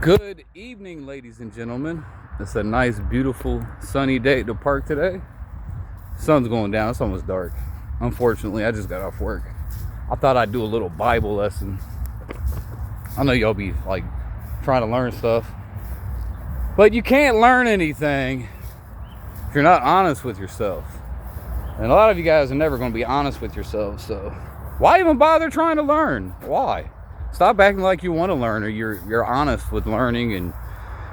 Good evening, ladies and gentlemen. It's a nice, beautiful, sunny day at the park today. Sun's going down. It's almost dark. Unfortunately, I just got off work. I thought I'd do a little Bible lesson. I know y'all be like trying to learn stuff, but you can't learn anything if you're not honest with yourself. And a lot of you guys are never going to be honest with yourselves. So why even bother trying to learn? Why? Stop acting like you want to learn, or you're honest with learning and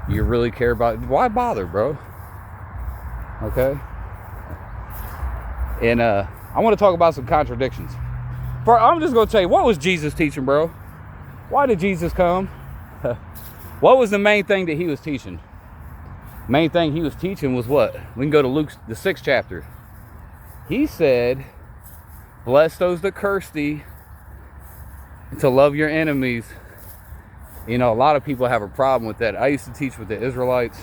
you really care about it. Why bother, bro? Okay? And I want to talk about some contradictions. I'm just going to tell you, what was Jesus teaching, bro? Why did Jesus come? What was the main thing that he was teaching? Main thing he was teaching was what? We can go to Luke, the 6th chapter. He said, bless those that curse thee, and to love your enemies. You know, a lot of people have a problem with that. I used to teach with the Israelites,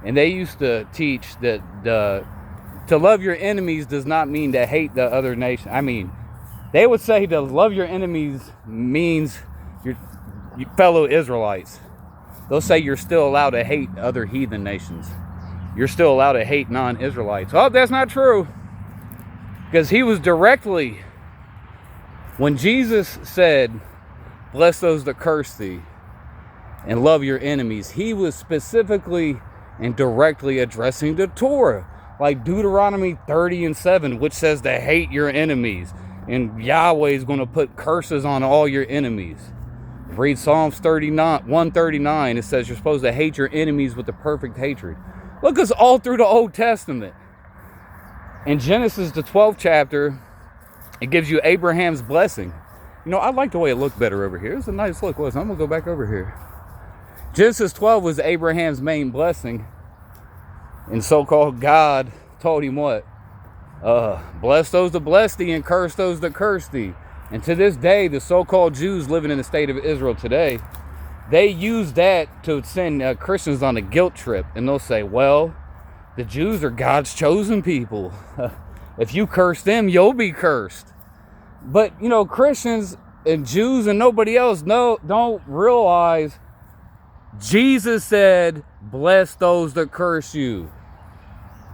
and they used to teach that to love your enemies does not mean to hate the other nation. I mean, they would say to love your enemies means your fellow Israelites. They'll say you're still allowed to hate other heathen nations. You're still allowed to hate non-Israelites. Oh, that's not true. Because he was directly, when Jesus said, bless those that curse thee and love your enemies, he was specifically and directly addressing the Torah. Like Deuteronomy 30:7, which says to hate your enemies. And Yahweh is going to put curses on all your enemies. Read Psalms 139. It says you're supposed to hate your enemies with the perfect hatred. Look, it's all through the Old Testament. In Genesis, the 12th chapter, it gives you Abraham's blessing. You know, I like the way it looked better over here. It's a nice look, wasn't it? I'm going to go back over here. Genesis 12 was Abraham's main blessing. And so-called God told him what? Bless those that bless thee and curse those that curse thee. And to this day, the so-called Jews living in the state of Israel today, they use that to send Christians on a guilt trip. And they'll say, well, the Jews are God's chosen people. If you curse them, you'll be cursed. But, you know, Christians and Jews and nobody else don't realize Jesus said, bless those that curse you.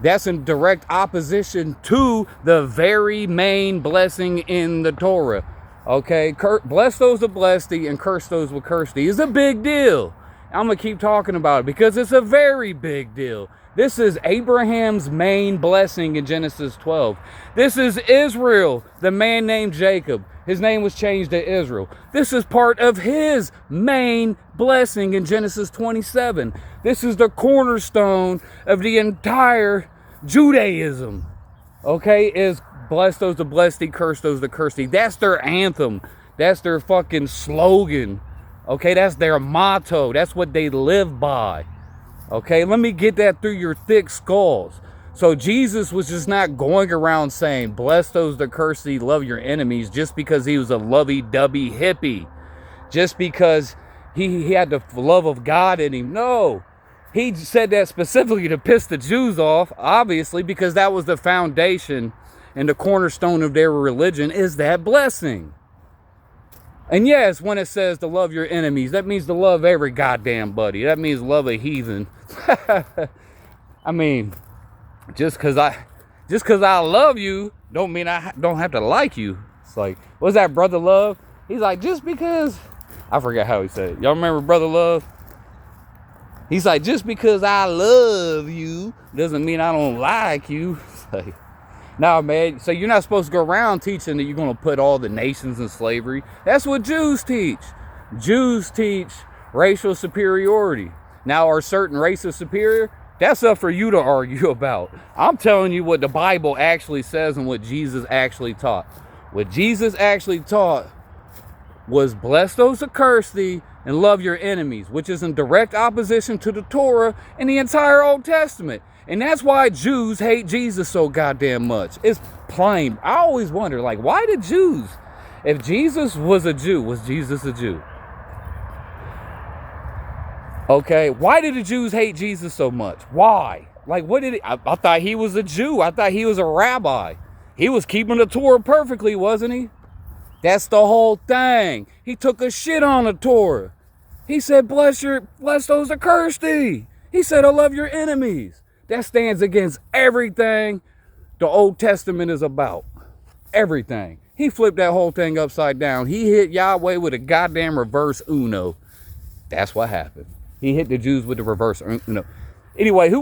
That's in direct opposition to the very main blessing in the Torah. Okay, bless those that bless thee and curse those that curse thee is a big deal. I'm going to keep talking about it because it's a very big deal. This is Abraham's main blessing in Genesis 12. This is Israel, the man named Jacob. His name was changed to Israel. This is part of his main blessing in Genesis 27. This is the cornerstone of the entire Judaism. Okay, is bless those that bless thee, curse those that curse thee. That's their anthem. That's their fucking slogan. Okay, that's their motto. That's what they live by. Okay, let me get that through your thick skulls. So Jesus was just not going around saying, bless those that curse thee, love your enemies, just because he was a lovey-dovey hippie. Just because he had the love of God in him. No, he said that specifically to piss the Jews off, obviously, because that was the foundation and the cornerstone of their religion is that blessing. And yes, when it says to love your enemies, that means to love every goddamn buddy. That means love a heathen. I mean, just because I love you, don't mean I don't have to like you. It's like, what's that, Brother Love? He's like, just because, I forgot how he said it. Y'all remember Brother Love? He's like, just because I love you doesn't mean I don't like you. It's like, no, man. So you're not supposed to go around teaching that you're going to put all the nations in slavery. That's what Jews teach. Jews teach racial superiority. Now, are certain races superior? That's up for you to argue about. I'm telling you what the Bible actually says and what Jesus actually taught. What Jesus actually taught was bless those that curse thee and love your enemies, which is in direct opposition to the Torah and the entire Old Testament. And that's why Jews hate Jesus so goddamn much. It's plain. I always wonder, like, why did Jews, if Jesus was a Jew, was Jesus a Jew? Okay, why did the Jews hate Jesus so much? Why? Like, what did I thought he was a Jew. I thought he was a rabbi. He was keeping the Torah perfectly, wasn't he? That's the whole thing. He took a shit on the Torah. He said, bless those that curse thee. He said, I love your enemies. That stands against everything the Old Testament is about. Everything. He flipped that whole thing upside down. He hit Yahweh with a goddamn reverse Uno. That's what happened. He hit the Jews with the reverse Uno. Anyway,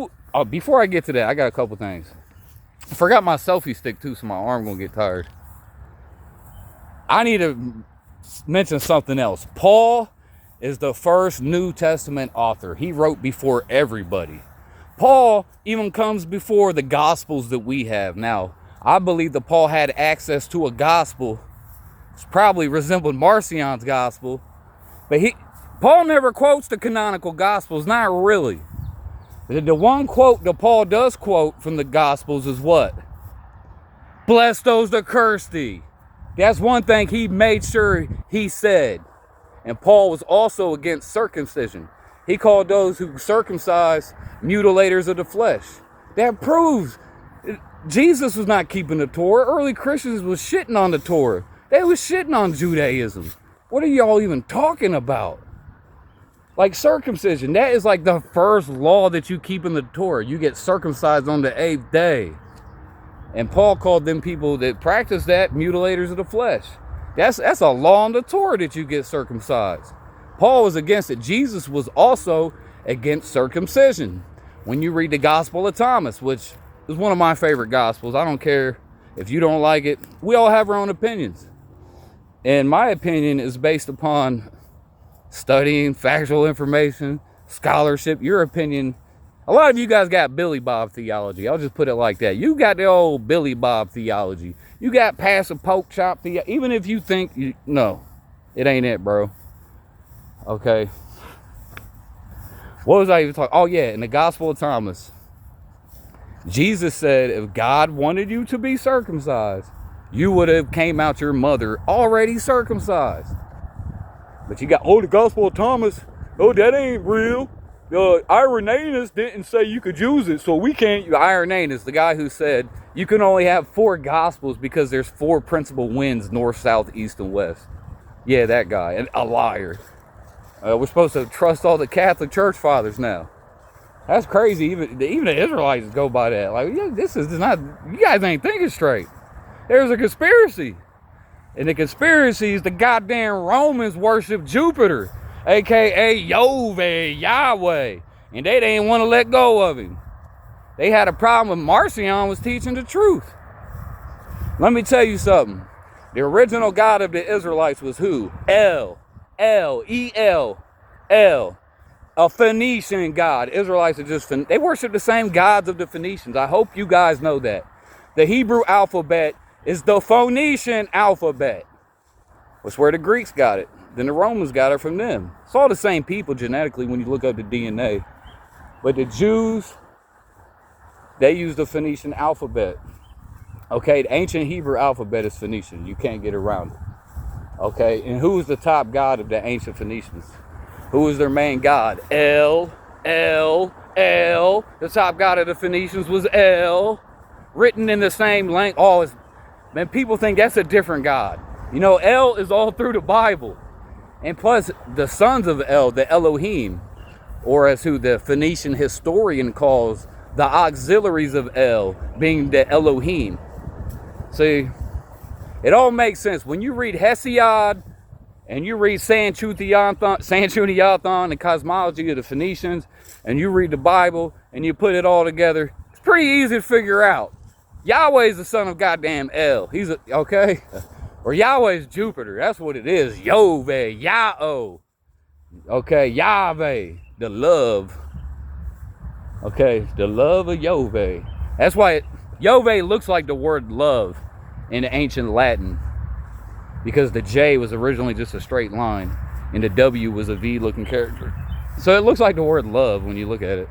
before I get to that, I got a couple things. I forgot my selfie stick too, so my arm gonna get tired. I need to mention something else. Paul is the first New Testament author. He wrote before everybody. Paul even comes before the Gospels that we have now. I believe that Paul had access to a gospel. It's probably resembled Marcion's gospel. But Paul never quotes the canonical Gospels, not really. The one quote that Paul does quote from the Gospels is what? Bless those that curse thee. That's one thing he made sure he said. And Paul was also against circumcision. He called those who circumcise mutilators of the flesh. That proves Jesus was not keeping the Torah. Early Christians was shitting on the Torah. They was shitting on Judaism. What are y'all even talking about? Like circumcision, that is like the first law that you keep in the Torah. You get circumcised on the 8th day. And Paul called them people that practice that mutilators of the flesh. That's a law in the Torah that you get circumcised. Paul was against it. Jesus was also against circumcision. When you read the Gospel of Thomas, which is one of my favorite Gospels. I don't care if you don't like it. We all have our own opinions. And my opinion is based upon studying, factual information, scholarship. Your opinion, a lot of you guys got Billy Bob theology. I'll just put it like that. You got the old Billy Bob theology. You got passive poke chop theology. Even if you think, no, it ain't it, bro. Okay. What was I even talking? Oh, yeah, in the Gospel of Thomas, Jesus said, if God wanted you to be circumcised, you would have came out your mother already circumcised. But you got, the Gospel of Thomas, that ain't real. Irenaeus didn't say you could use it, so we can't. Irenaeus, the guy who said you can only have 4 Gospels because there's 4 principal winds, north, south, east, and west. Yeah, that guy, and a liar. We're supposed to trust all the Catholic Church fathers now. That's crazy. Even the Israelites go by that. Like, yeah, this is not. You guys ain't thinking straight. There's a conspiracy. And the conspiracy is the goddamn Romans worship Jupiter, a.k.a. Yahweh. And they didn't want to let go of him. They had a problem with Marcion was teaching the truth. Let me tell you something. The original God of the Israelites was who? El. E-L. El. A Phoenician God. Israelites are just, they worship the same gods of the Phoenicians. I hope you guys know that. The Hebrew alphabet is the Phoenician alphabet. That's where the Greeks got it. Then the Romans got it from them. It's all the same people genetically when you look up the DNA. But the Jews, they use the Phoenician alphabet. Okay, the ancient Hebrew alphabet is Phoenician. You can't get around it. Okay, and who was the top god of the ancient Phoenicians? Who was their main god? El. The top god of the Phoenicians was El. Written in the same language. Man, people think that's a different god. You know, El is all through the Bible. And plus, the sons of El, the Elohim, or as who the Phoenician historian calls the auxiliaries of El, being the Elohim. See, it all makes sense. When you read Hesiod, and you read Sanchuniathon, the cosmology of the Phoenicians, and you read the Bible, and you put it all together, it's pretty easy to figure out. Yahweh is the son of goddamn El. Okay? Or Yahweh is Jupiter. That's what it is. Yahweh, Yah-O. Okay, Yahweh, the love. Okay, the love of Yahweh. That's why Yahweh looks like the word love in the ancient Latin. Because the J was originally just a straight line, and the W was a V-looking character. So it looks like the word love when you look at it.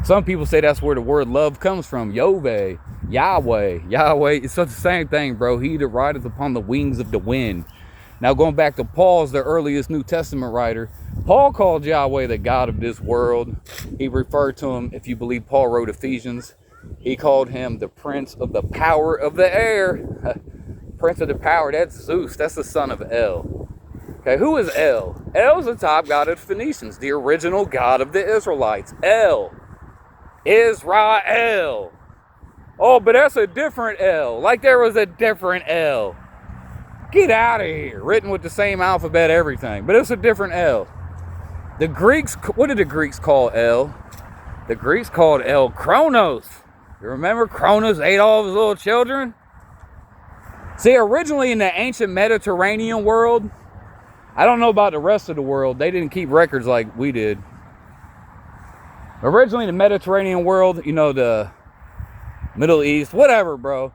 Some people say that's where the word love comes from. Yahweh, it's such the same thing, bro. He that rideth upon the wings of the wind. Now going back to Paul's, the earliest New Testament writer, Paul called Yahweh the God of this world. He referred to him, if you believe Paul wrote Ephesians, he called him the prince of the power of the air. Prince of the power, that's Zeus. That's the son of El. Okay, who is El? El is the top god of the Phoenicians, the original god of the Israelites. El. Israel. Oh, but that's a different L. Like there was a different L. Get out of here. Written with the same alphabet, everything. But it's a different L. The Greeks, what did the Greeks call L? The Greeks called El Kronos. You remember Kronos ate all of his little children? See, originally in the ancient Mediterranean world, I don't know about the rest of the world. They didn't keep records like we did. Originally in the Mediterranean world, you know, the Middle East, whatever, bro.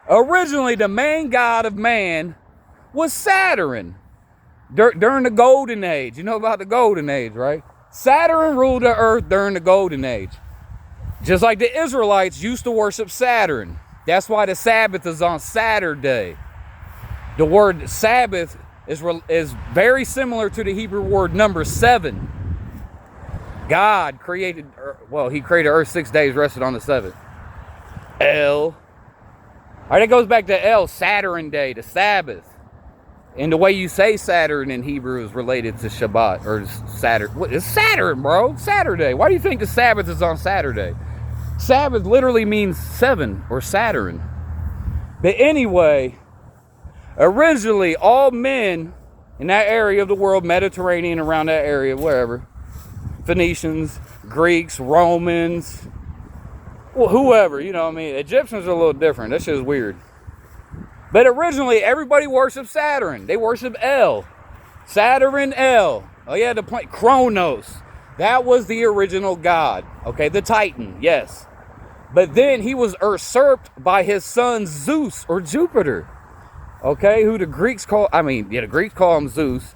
Originally, the main god of man was Saturn. During the Golden Age. You know about the Golden Age, right? Saturn ruled the earth during the Golden Age. Just like the Israelites used to worship Saturn. That's why the Sabbath is on Saturday. The word Sabbath is very similar to the Hebrew word number 7. God created, well, he created earth 6 days, rested on the 7th. El. All right, it goes back to El, Saturn day, the Sabbath. And the way you say Saturn in Hebrew is related to Shabbat, or Saturn. What is Saturn, bro? Saturday. Why do you think the Sabbath is on Saturday? Sabbath literally means 7, or Saturn. But anyway, originally all men in that area of the world, Mediterranean, around that area, wherever, Phoenicians, Greeks, Romans, well, whoever, you know what I mean? Egyptians are a little different. That shit is weird. But originally, everybody worshipped Saturn. They worshipped El. Saturn, El. Oh, yeah, the planet. Kronos. That was the original god. Okay, the Titan, yes. But then he was usurped by his son Zeus, or Jupiter. Okay, who the Greeks call, the Greeks call him Zeus.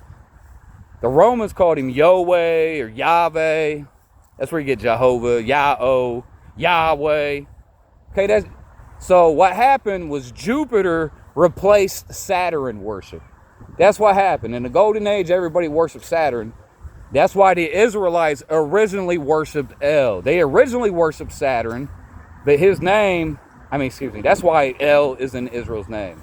The Romans called him Yahweh, or Yahweh. That's where you get Jehovah, Yahweh. Okay, so what happened was Jupiter replaced Saturn worship. That's what happened. In the Golden Age, everybody worshiped Saturn. That's why the Israelites originally worshipped El. They originally worshipped Saturn, but his name, that's why El is in Israel's name.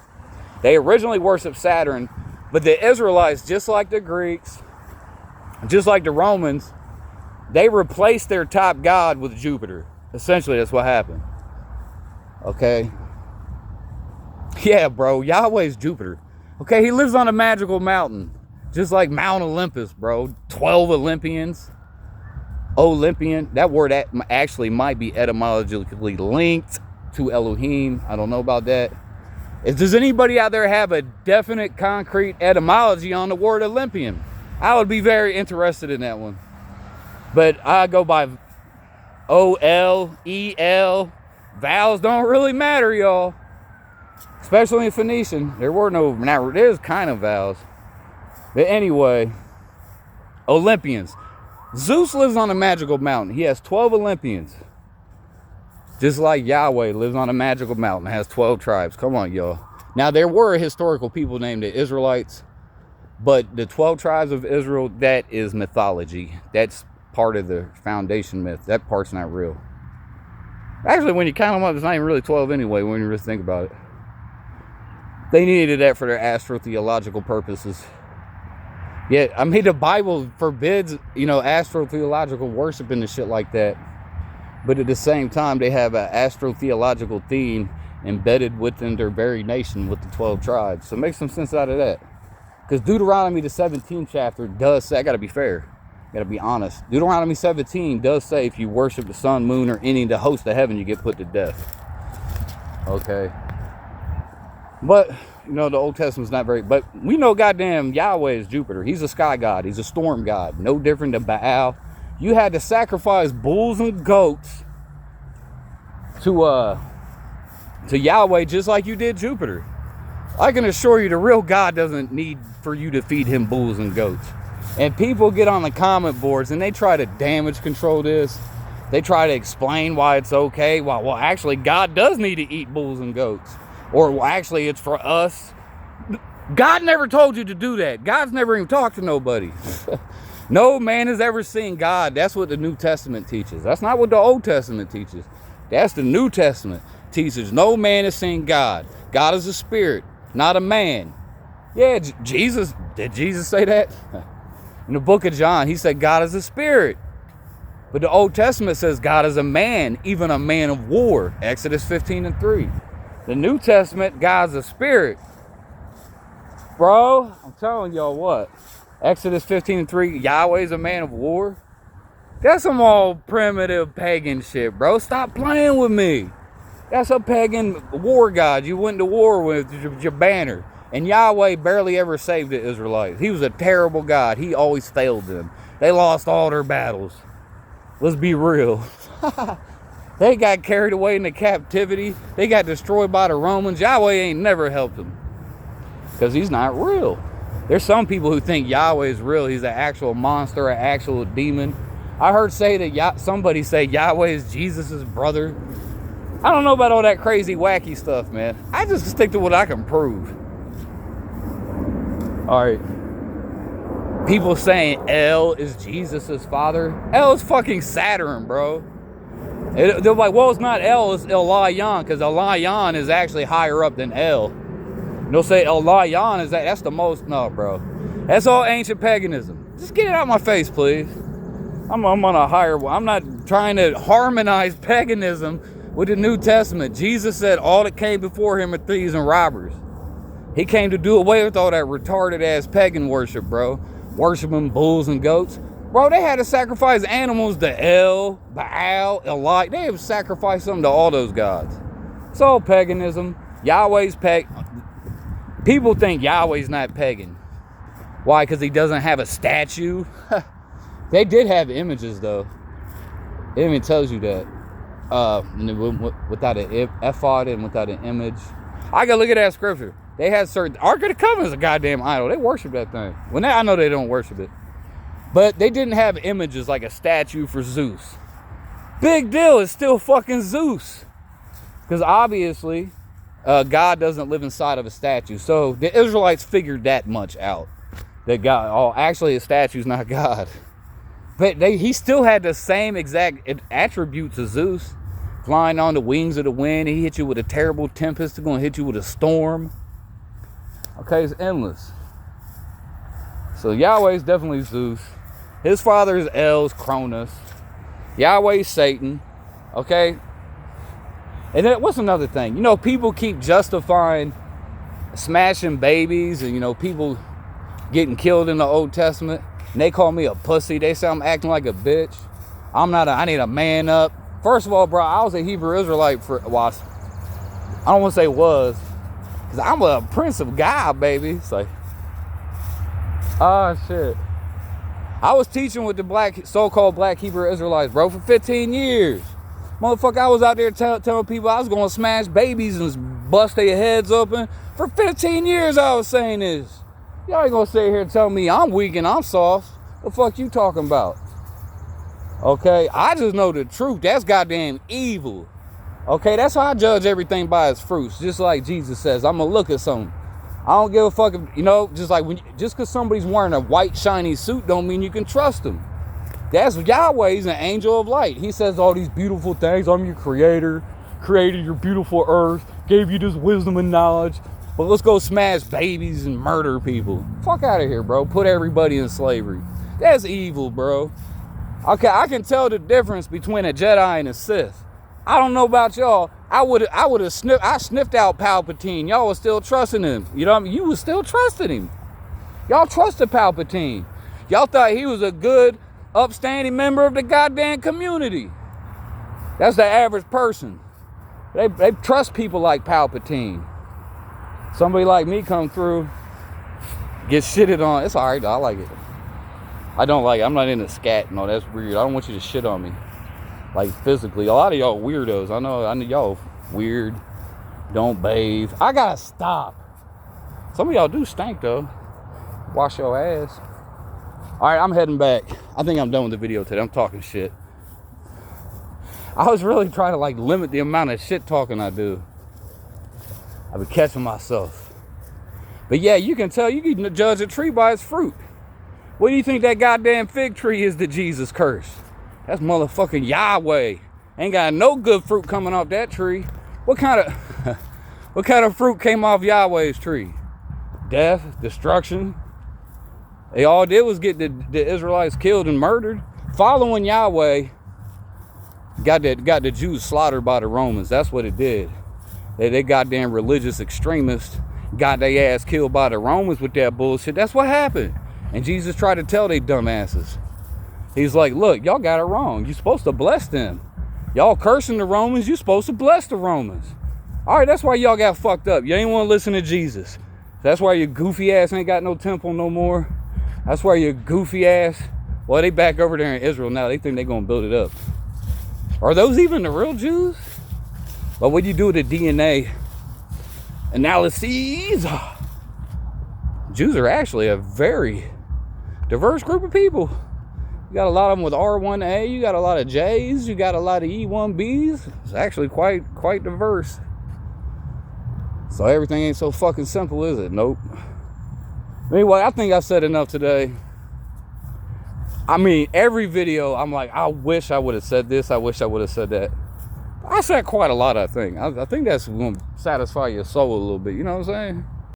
They originally worshipped Saturn, but the Israelites, just like the Greeks, just like the Romans, they replaced their top god with Jupiter. Essentially, that's what happened. Okay? Yeah, bro. Yahweh's Jupiter. Okay, he lives on a magical mountain. Just like Mount Olympus, bro. 12 Olympians. Olympian. That word actually might be etymologically linked to Elohim. I don't know about that. Does anybody out there have a definite, concrete etymology on the word Olympian? I would be very interested in that one. But I go by O-L-E-L. Vowels don't really matter, y'all. Especially in Phoenician. There's kind of vowels. But anyway, Olympians. Zeus lives on a magical mountain. He has 12 Olympians. Just like Yahweh lives on a magical mountain. Has 12 tribes. Come on, y'all. Now, there were historical people named the Israelites. But the 12 tribes of Israel, that is mythology. That's part of the foundation myth. That part's not real. Actually, when you count them up, it's not even really 12 anyway, when you really think about it. They needed that for their astrotheological purposes. Yeah, the Bible forbids, astrotheological worship and shit like that. But at the same time, they have an astrotheological theme embedded within their very nation with the 12 tribes. So make some sense out of that. Because Deuteronomy, the 17th chapter, does say, I got to be fair. Got to be honest. Deuteronomy 17 does say if you worship the sun, moon, or any of the hosts of heaven, you get put to death. Okay. But, the Old Testament's not very... But we know goddamn Yahweh is Jupiter. He's a sky god. He's a storm god. No different than Baal. You had to sacrifice bulls and goats to Yahweh just like you did Jupiter. I can assure you the real God doesn't need for you to feed him bulls and goats. And people get on the comment boards and they try to damage control this. They try to explain why it's okay. Well, actually, God does need to eat bulls and goats. Or, well, actually, it's for us. God never told you to do that. God's never even talked to nobody. No man has ever seen God. That's what the New Testament teaches. That's not what the Old Testament teaches. That's the New Testament teaches. No man has seen God. God is a spirit, not a man. Yeah, Jesus, did Jesus say that? In the book of John, he said God is a spirit. But the Old Testament says God is a man, even a man of war. Exodus 15:3. The New Testament, God's a spirit. Bro, I'm telling y'all what. Exodus 15:3, Yahweh's a man of war. That's some old primitive pagan shit, bro. Stop playing with me. That's a pagan war god you went to war with your banner. And Yahweh barely ever saved the Israelites. He was a terrible God. He always failed them. They lost all their battles. Let's be real. They got carried away into captivity. They got destroyed by the Romans. Yahweh ain't never helped them. Because he's not real. There's some people who think Yahweh is real. He's an actual monster, an actual demon. I heard somebody say Yahweh is Jesus' brother. I don't know about all that crazy, wacky stuff, man. I just stick to what I can prove. All right. People saying El is Jesus' father. El is fucking Saturn, bro. They're like, well, it's not El, it's El-Layan, because El-Layan is actually higher up than El. They'll say El-Layan is that's the most. No, bro. That's all ancient paganism. Just get it out of my face, please. I'm on a higher one. I'm not trying to harmonize paganism with the New Testament. Jesus said all that came before him are thieves and robbers. He came to do away with all that retarded ass pagan worship, bro. Worshiping bulls and goats. Bro, they had to sacrifice animals to El, Baal, Eli. They have sacrificed them to all those gods. It's all paganism. Yahweh's People think Yahweh's not pagan. Why? Because he doesn't have a statue? They did have images, though. It even tells you that. Without an ephod and without an image. I gotta look at that scripture. They had certain... Ark of the Covenant is a goddamn idol. They worship that thing. I know they don't worship it. But they didn't have images like a statue for Zeus. Big deal. It's still fucking Zeus. Because obviously... God doesn't live inside of a statue. So the Israelites figured that much out. That God, actually a statue's not God. But he still had the same exact attributes as Zeus. Flying on the wings of the wind. He hit you with a terrible tempest. He's going to hit you with a storm. Okay, it's endless. So Yahweh's definitely Zeus. His father is El's Cronus. Yahweh's Satan. Okay. And then what's another thing? People keep justifying smashing babies and, people getting killed in the Old Testament. And they call me a pussy. They say I'm acting like a bitch. I need a man up. First of all, bro, I was a Hebrew Israelite for a while. I don't want to say was. Because I'm a prince of God, baby. It's like, oh, shit. I was teaching with the so-called black Hebrew Israelites, bro, for 15 years. Motherfucker, I was out there telling people I was going to smash babies and bust their heads open. For 15 years I was saying this. Y'all ain't going to sit here and tell me I'm weak and I'm soft. The fuck you talking about? Okay, I just know the truth. That's goddamn evil. Okay, that's how I judge everything by its fruits. Just like Jesus says, I'm going to look at something. I don't give a fuck if, just like just because somebody's wearing a white shiny suit don't mean you can trust them. That's Yahweh. He's an angel of light. He says all these beautiful things. I'm your creator, created your beautiful earth, gave you this wisdom and knowledge. But let's go smash babies and murder people. Fuck out of here, bro. Put everybody in slavery. That's evil, bro. Okay, I can tell the difference between a Jedi and a Sith. I don't know about y'all. I sniffed out Palpatine. Y'all was still trusting him. You know what I mean? You was still trusting him. Y'all trusted Palpatine. Y'all thought he was a good, upstanding member of the goddamn community. That's the average person. They trust people like Palpatine. Somebody like me come through, get shitted on. It's alright though, I like it. I don't like it. I'm not into scat. No, that's weird. I don't want you to shit on me. Like physically. A lot of y'all weirdos. I know y'all weird. Don't bathe. I gotta stop. Some of y'all do stink though. Wash your ass. Alright, I'm heading back. I think I'm done with the video today. I'm talking shit. I was really trying to limit the amount of shit talking I do. I've been catching myself. But yeah, you can judge a tree by its fruit. What do you think that goddamn fig tree is that Jesus cursed? That's motherfucking Yahweh. Ain't got no good fruit coming off that tree. What kind of fruit came off Yahweh's tree? death, destruction. They all did was get the Israelites killed and murdered. Following Yahweh got the Jews slaughtered by the Romans. That's what it did. They goddamn religious extremists got their ass killed by the Romans with that bullshit. That's what happened. And Jesus tried to tell they dumbasses. He's like, look, y'all got it wrong. You're supposed to bless them. Y'all cursing the Romans, you're supposed to bless the Romans. All right, that's why y'all got fucked up. You ain't want to listen to Jesus. That's why your goofy ass ain't got no temple no more. That's why your goofy ass, well, they back over there in Israel now. They think they're going to build it up. Are those even the real Jews? But when you do the DNA analyses, Jews are actually a very diverse group of people. You got a lot of them with R1A, you got a lot of J's, you got a lot of E1Bs. It's actually quite diverse. So everything ain't so fucking simple, is it? Nope. Anyway, I think I said enough today. I mean, every video, I'm like, I wish I would have said this. I wish I would have said that. I said quite a lot, I think. I think that's going to satisfy your soul a little bit. You know what I'm saying?